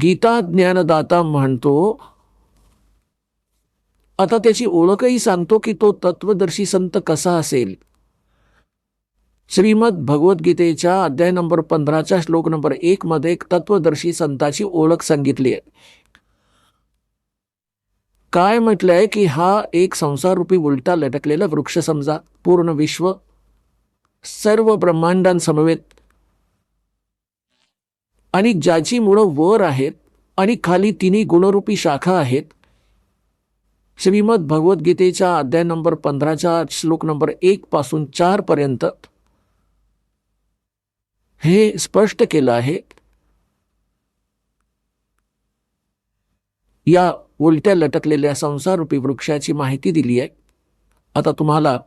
गीता ज्ञानदाता म्हणतो. आता त्याची ओळखही सांगतो की तो तत्वदर्शी संत कसा असेल. श्रीमद भगवद्गीतेच्या अध्याय नंबर 15च्या श्लोक नंबर 1 मध्ये तत्वदर्शी संताची ओळख सांगितली आहे. काय म्हटलंय की हा एक संसार रूपी उलटा लटकलेला वृक्ष समजा, पूर्ण विश्व सर्व ब्रह्मांडांसमवेत, आणि ज्याची मुळं वर आहेत आणि खाली तिन्ही गुणरूपी शाखा आहेत. श्रीमद भगवद्गीतेच्या अध्याय नंबर 15च्या श्लोक नंबर 1 पासून 4 पर्यंत हे स्पष्ट केलं आहे. या उलट्या लटकलेल्या संसाररूपी वृक्षाची माहिती दिली आहे. आता तुम्हाला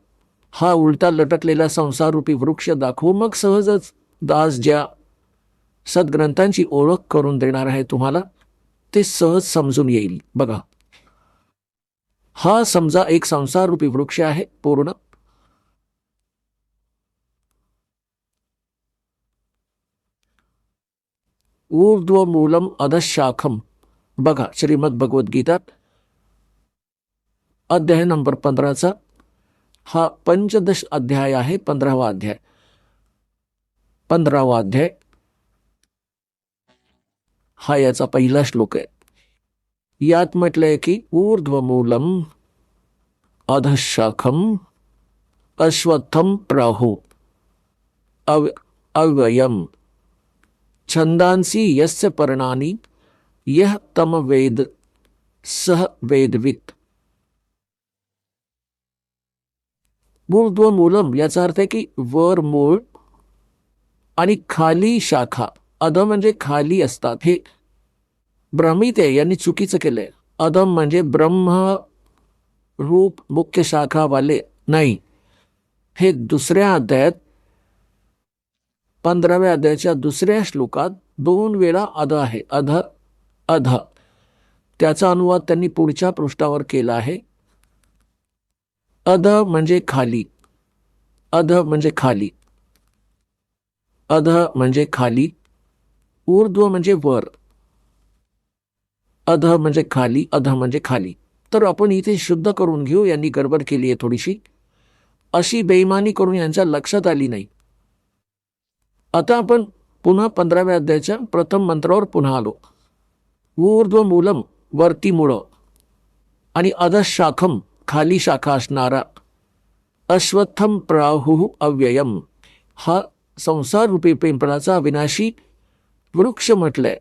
हा उलटा लटकलेला संसाररूपी वृक्ष दाखवू, मग सहजच दास ज्या सद्ग्रंथांची ओळख करून देणार आहे तुम्हाला ते सहज समजून येईल. बघा, हा समजा एक संसाररूपी वृक्ष आहे पूर्ण. ऊर्ध्वमूलम अधशाखम. बघा, श्रीमद भगवद्गीतात अध्याय नंबर 15चा हा पंचदश अध्याय आहे. 15वा अध्याय. 15वा अध्याय हा याचा पहिला श्लोक आहे. यात म्हटलंय की ऊर्ध्वमूलम अधशाखम अश्वत्थम प्राहु अव्ययम छंदांसी यस्य पर्णानि यह तम वेद सह वेदवित. ऊर्ध्वमूलम याचा अर्थ आहे की वर मूळ आणि खाली शाखा. अधम म्हणजे खाली असतात. हे भ्रमित आहे, यांनी चुकीचं केलंय. अधम म्हणजे ब्रह्म रूप मुख्य शाखा वाले नाही. हे दुसऱ्या अध्यायात 15व्या अध्यायाच्या दुसऱ्या श्लोकात 2 वेळा अध आहे. अध अध. त्याचा अनुवाद त्यांनी पुढच्या पृष्ठावर केला आहे. अध म्हणजे खाली. अध म्हणजे खाली. अध म्हणजे खाली. ऊर्ध्व म्हणजे वर. अध म्हणजे खाली. अध म्हणजे खाली. तर आपण इथे शुद्ध करून घेऊ. यांनी गडबड केली आहे थोडीशी. अशी बेईमानी करून यांच्या लक्षात आली नाही. आता आपण पुन्हा 15व्या अध्यायाच्या प्रथम मंत्रावर पुन्हा आलो. ऊर्ध्वमूलम वरती मुळं आणि अधशाखम खाली शाखा असणारा, अश्वत्थम प्राहु अव्ययम हा संसार रूपी पिंपळाचा विनाशी वृक्ष म्हटलंय.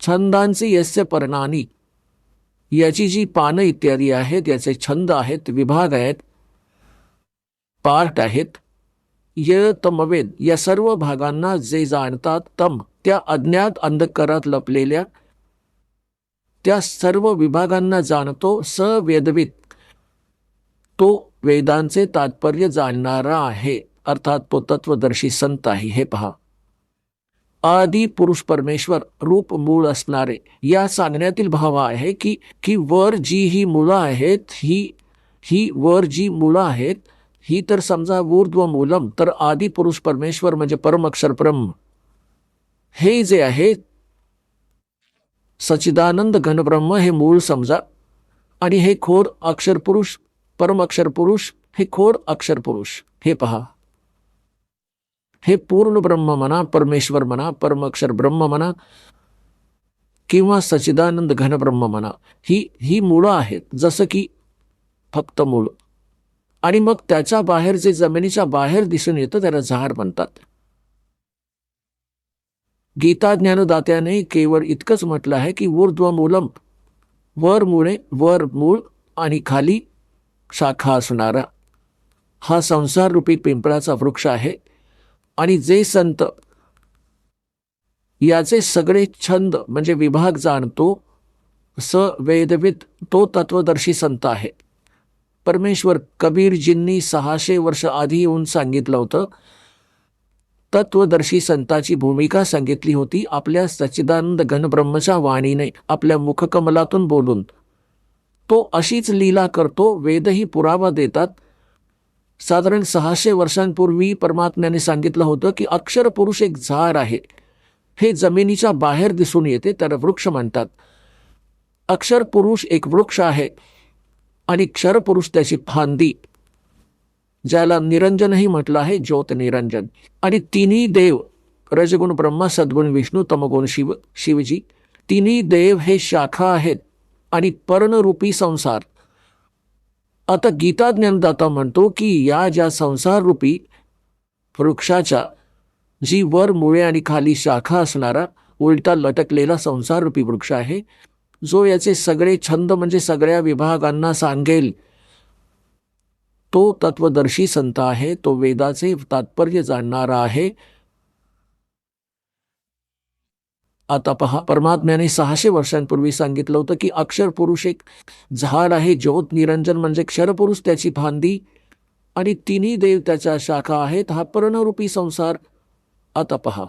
छंदांचे यस्य पर्णानी, याची जी पानं इत्यादी आहेत, याचे छंद आहेत, विभाग आहेत, पार्ट आहेत. य तमवेद, या सर्व भागांना जे जाणतात, तम त्या अज्ञात अंधकारात लपलेल्या त्या सर्व विभागांना जाणतो. स वेदवित, तो वेदांचे तात्पर्य जाणणारा आहे. अर्थात तो तत्वदर्शी संत आहे. हे पहा, आदी पुरुष परमेश्वर रूप मूळ असणारे, या सांगण्यातील भाव आहे की वर जी ही मुळं आहेत, ही वर जी मुळं आहेत, ही तर समजा ऊर्ध्वमूलम, तर आदी पुरुष परमेश्वर म्हणजे परम अक्षर ब्रह्म हे जे आहे सच्चिदानंद घनब्रह्म हे मूळ समजा. आणि हे खोर अक्षर पुरुष, परम अक्षर पुरुष, हे खोर अक्षर पुरुष. हे पहा, हे पूर्ण ब्रह्म म्हणा, परमेश्वर म्हणा, परम अक्षर ब्रह्म म्हणा किंवा सच्चिदानंद घनब्रह्म म्हणा, ही मुळं आहेत. जसं की फक्त मूळ, आणि मग त्याच्या बाहेर जे जमिनीच्या बाहेर दिसून येतं त्याला झाड म्हणतात. गीता ज्ञानदात्याने केवळ इतकंच म्हटलं आहे की ऊर्ध्वमूलम, वर मुळे, वर मूळ आणि खाली शाखा असणारा हा संसार रूपी पिंपळाचा वृक्ष आहे. आणि जे संत याचे सगळे छंद म्हणजे विभाग जाणतो, स वेदवित, तो तत्वदर्शी संत आहे. परमेश्वर कबीरजींनी 600 वर्ष आधी येऊन सांगितलं होतं. तत्वदर्शी संताची भूमिका सांगितली होती आपल्या सच्चिदानंद घनब्रह्मच्या वाणीने, आपल्या मुखकमलातून बोलून. तो अशीच लीला करतो. वेदही पुरावा देतात. साधारण 600 वर्षांपूर्वी परमात्म्याने सांगितलं होतं की अक्षर पुरुष एक झाड आहे. हे जमिनीच्या बाहेर दिसून येते त्याला वृक्ष म्हणतात. अक्षर पुरुष एक वृक्ष आहे आणि क्षर पुरुष त्याची फांदी, ज्याला निरंजनही म्हटलं आहे, ज्योत निरंजन. आणि तिन्ही देव रजगुण ब्रह्मा, सद्गुण विष्णू, तमगुण शिवजी, तिन्ही देव हे शाखा आहेत आणि पर्णरूपी संसार. आता गीता ज्ञानदाता म्हणतो की या ज्या संसार रूपी वृक्षाच्या जी वर मुळे आणि खाली शाखा असणारा उलटा लटकलेला संसार रूपी वृक्ष आहे, जो याचे सगळे छंद म्हणजे सगळ्या विभागांना सांगेल, तो तत्वदर्शी संत आहे, तो वेदाचे तात्पर्य जाणणारा आहे. आता पहा, परमात्म्याने 600 वर्षांपूर्वी सांगितलं होतं की अक्षर पुरुष एक झाड आहे, ज्योत निरंजन म्हणजे क्षरपुरुष त्याची फांदी आणि तिन्ही देव त्याच्या शाखा आहेत, हा पर्णरूपी संसार. आता पहा,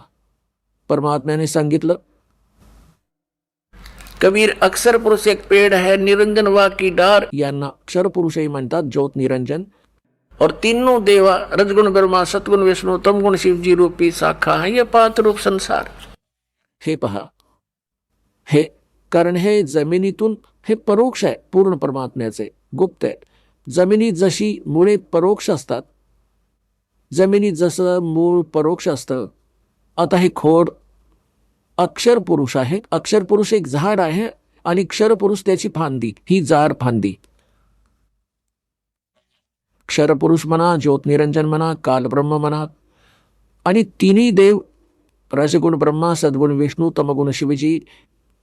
परमात्म्याने सांगितलं, कबीर अक्षर पुरुष एक पेड़ है, निरंजन वा की डार, यांना अक्षर पुरुषही म्हणतात, ज्योत निरंजन. और तीनों देवा रजगुण ब्रह्मा, सतगुण विष्णू, तमगुण शिवजी रूपी शाखा है, ये पाच रूप संसार. हे पहा, हे कारण हे जमिनीतून हे परोक्ष आहे, पूर्ण परमात्म्याचे गुप्त आहे. जमिनीत जशी मुळे परोक्ष असतात, जमिनीत जसं मूळ परोक्ष असतं, आता हे खोड अक्षर पुरुष आहे. अक्षर पुरुष एक झाड आहे आणि क्षर पुरुष त्याची फांदी, ही जाड फांदी. क्षर पुरुष म्हणा, ज्योत निरंजन म्हणा, काल ब्रह्म म्हणा, आणि तिन्ही देव रजगुण ब्रह्मा, सद्गुण विष्णू, तमगुण शिवजी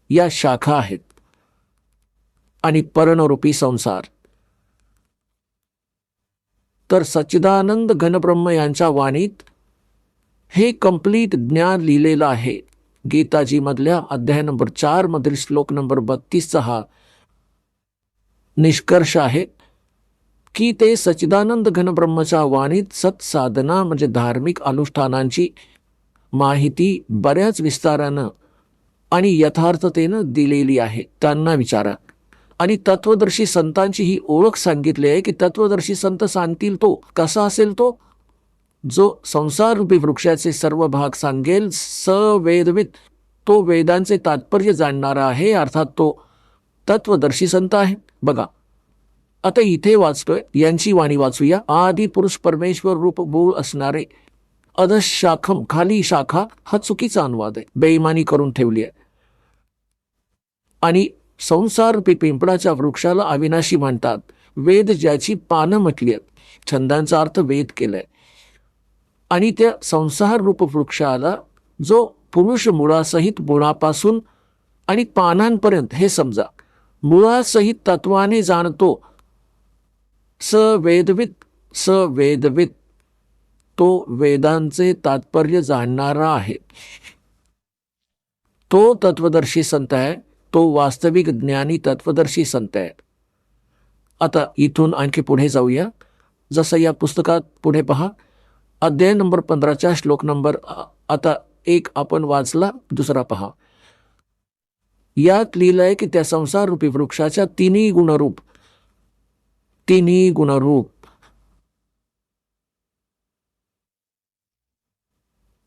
या शाखा आहेत आणि पर्णरूपी संसार. तर सच्चिदानंद घनब्रह्म यांच्या वाणीत हे कंप्लीट ज्ञान लिहिलेलं आहे. गीताजी मधल्या अध्याय नंबर 4 मधील श्लोक नंबर 32चा हा निष्कर्ष आहे की ते सच्चिदानंद घनब्रह्मच्या वाणीत सत्साधना म्हणजे धार्मिक अनुष्ठानांची माहिती बऱ्याच विस्तारानं आणि यथार्थतेनं दिलेली आहे. त्यांना विचारा. आणि तत्वदर्शी संतांची ही ओळख सांगितली आहे की तत्वदर्शी संत सांगतील तो कसा असेल, तो जो संसार रूपी वृक्षाचे सर्व भाग सांगेल, सवेदवित, तो वेदांचे तात्पर्य जाणणारा आहे, अर्थात तो तत्वदर्शी संत आहे. बघा, आता इथे वाचतोय, यांची वाणी वाचूया. आदि पुरुष परमेश्वर रूप मूळ असणारे, अधशाखम खाली शाखा, हा चुकीचा अनुवाद आहे, बेईमानी करून ठेवली आहे. आणि संसार रूपी पिंपळाच्या वृक्षाला अविनाशी म्हणतात. वेद ज्याची पानं म्हटली आहेत, छंदांचा अर्थ वेद केलाय. आणि त्या संसार रूप वृक्षाला जो पुरुष मुळासहित मुळापासून आणि पानांपर्यंत, हे समजा, मुळासहित तत्वाने जाणतो, सवेदवित, तो वेदांचे तात्पर्य जाणणारा आहे, तो तत्वदर्शी संत आहे, तो वास्तविक ज्ञानी तत्वदर्शी संत आहे. आता इथून आणखी पुढे जाऊया. जसं या पुस्तकात पुढे पहा, अध्याय नंबर 15च्या श्लोक नंबर आता 1 आपण वाचला, दुसरा पहा. यात लिहिलंय की त्या संसार रूपी वृक्षाच्या तिन्ही गुणरूप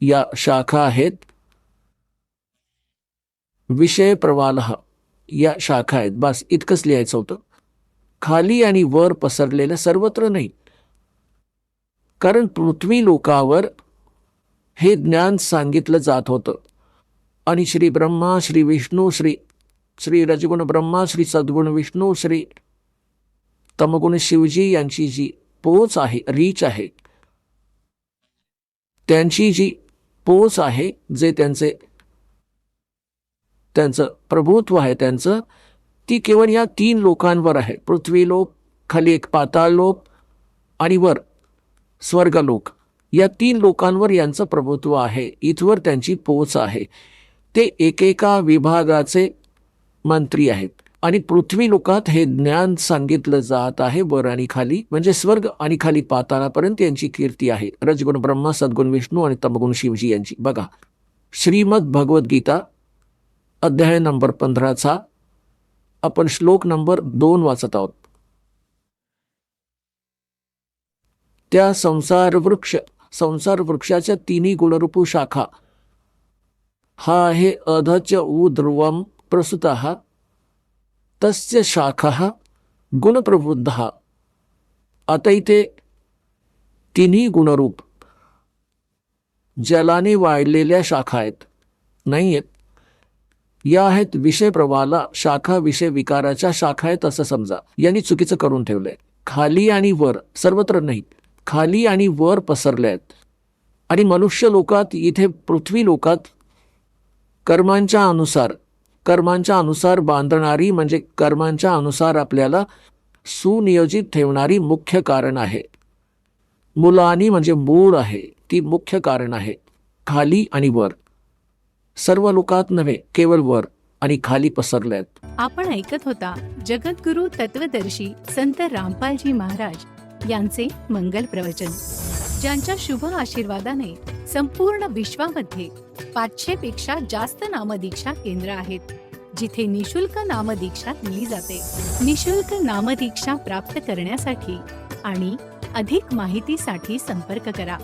या शाखा आहेत. विषय प्रवालह या शाखा आहेत. बस इतकंच लिहायचं होतं. खाली आणि वर पसरलेलं सर्वत्र नाही, कारण पृथ्वी लोकावर हे ज्ञान सांगितलं जात होतं. आणि श्री ब्रह्मा, श्री विष्णू, श्री रजगुण ब्रह्मा, श्री सद्गुण विष्णू, श्री तमगुण शिवजी यांची जी पोच आहे, रीच आहे, त्यांची जी पोच आहे, जे त्यांचं प्रभुत्व आहे त्यांचं, ती केवळ या 3 लोकांवर आहे. पृथ्वी लोक, खाली एक पाताळ लोक आणि वर स्वर्गलोक. या 3 लोकांवर यांचं प्रभुत्व आहे, इथवर त्यांची पोच आहे. ते एकेका विभागाचे मंत्री आहेत. आणि पृथ्वी लोकात हे ज्ञान सांगितलं जात आहे, वर आणि खाली म्हणजे स्वर्ग आणि खाली पाताळापर्यंत यांची कीर्ती आहे. रजगुण ब्रह्मा, सद्गुण विष्णू आणि तमगुण शिवजी यांची. बघा, श्रीमद भगवद्गीता अध्याय नंबर 15चा आपण श्लोक नंबर 2 वाचत आहोत. त्या संसार वृक्षाच्या तिन्ही गुणरूप शाखा हा आहे अधच उ ध्रुवम प्रसुतः तस्य शाखा गुणप्रबुद्ध. आता इथे तिन्ही गुणरूप जलाने वाळलेल्या शाखा आहेत, नाही आहेत. या आहेत विषय प्रवाहाला शाखा, विषय विकाराच्या शाखा आहेत असं समजा. यांनी चुकीचं करून ठेवलंय. खाली आणि वर, सर्वत्र नाही, खाली आणि वर पसरले आहेत. आणि मनुष्य लोकात, इथे पृथ्वी लोकात कर्मांच्या अनुसार बांधणारी, म्हणजे कर्मांच्या अनुसार आपल्याला सुनियोजित ठेवणारी मुख्य कारण आहे. मुलानी म्हणजे मूळ आहे, ती मुख्य कारण आहे. खाली आणि वर, सर्व लोकात नव्हे, केवळ वर आणि खाली पसरले आहेत. आपण ऐकत होता जगद्गुरु तत्वदर्शी संत रामपालजी महाराज यांचे मंगल प्रवचन, ज्यांच्या शुभ आशीर्वादाने संपूर्ण विश्वामध्ये 500 पेक्षा जास्त नामदीक्षा केंद्र आहेत, जिथे निशुल्क नामदीक्षा दिली जाते. निशुल्क नामदीक्षा प्राप्त करण्यासाठी आणि अधिक माहितीसाठी संपर्क करा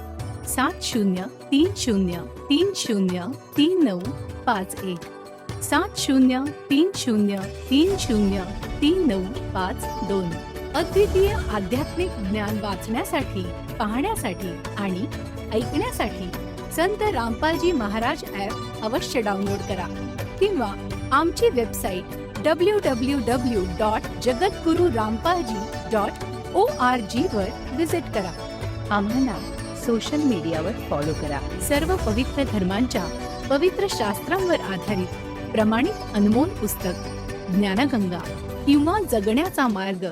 7030303951 7030303952. अद्वितीय आध्यात्मिक ज्ञान वाचण्यासाठी, पाहण्यासाठी आणि ऐकण्यासाठी संत रामपालजी महाराज ॲप अवश्य डाउनलोड करा किंवा आमची वेबसाईट www.jagadgururampalji.org वर विजिट करा. आम्हाला सोशल मीडियावर फॉलो करा. सर्व पवित्र धर्मांच्या पवित्र शास्त्रांवर आधारित प्रमाणित अनमोल पुस्तक ज्ञानगंगा किंवा जगण्याचा मार्ग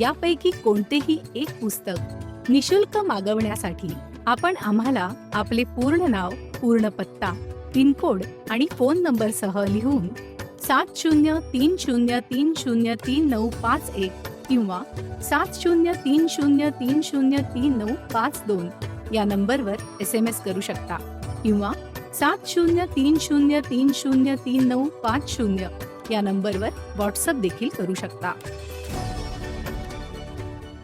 यापैकी कोणतेही एक पुस्तक निशुल्क मागवण्यासाठी आपण आम्हाला आपले पूर्ण नाव, पूर्ण पत्ता, पिनकोड आणि फोन नंबर सह लिहून 7030303951 किंवा 7030303952 या नंबरवर SMS करू शकता किंवा 7030303950 या नंबरवर व्हॉट्सअप देखील करू शकता.